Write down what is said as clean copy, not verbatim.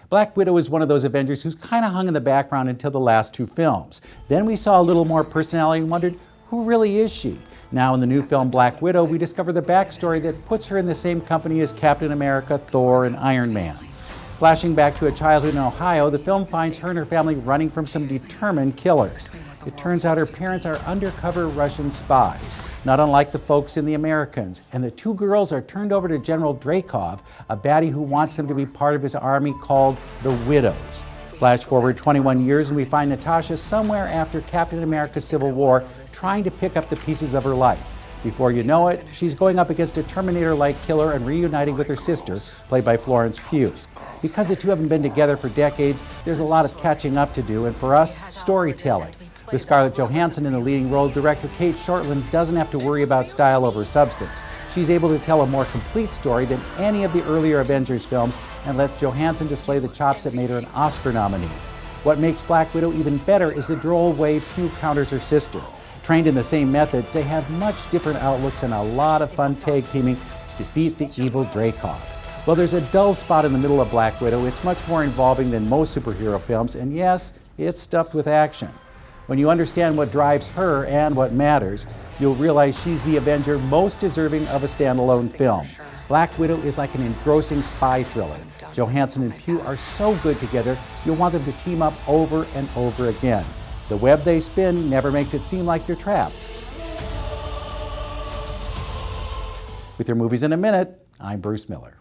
Black Widow is one of those Avengers who's kind of hung in the background until the last two films. Then we saw a little more personality and wondered, who really is she? Now in the new film Black Widow, we discover the backstory that puts her in the same company as Captain America, Thor, and Iron Man. Flashing back to a childhood in Ohio, the film finds her and her family running from some determined killers. It turns out her parents are undercover Russian spies, not unlike the folks in The Americans, and the two girls are turned over to General Dreykov, a baddie who wants them to be part of his army called the Widows. Flash forward 21 years and we find Natasha somewhere after Captain America's Civil War trying to pick up the pieces of her life. Before you know it, she's going up against a Terminator-like killer and reuniting with her sister, played by Florence Pugh. Because the two haven't been together for decades, there's a lot of catching up to do, and for us, storytelling. With Scarlett Johansson in the leading role, director Kate Shortland doesn't have to worry about style over substance. She's able to tell a more complete story than any of the earlier Avengers films and lets Johansson display the chops that made her an Oscar nominee. What makes Black Widow even better is the droll way Pugh counters her sister. Trained in the same methods, they have much different outlooks and a lot of fun tag teaming to defeat the evil Dreykov. Well, there's a dull spot in the middle of Black Widow. It's much more involving than most superhero films, and yes, it's stuffed with action. When you understand what drives her and what matters, you'll realize she's the Avenger most deserving of a standalone film. Black Widow is like an engrossing spy thriller. Johansson and Pugh are so good together, you'll want them to team up over and over again. The web they spin never makes it seem like you're trapped. With your movies in a minute, I'm Bruce Miller.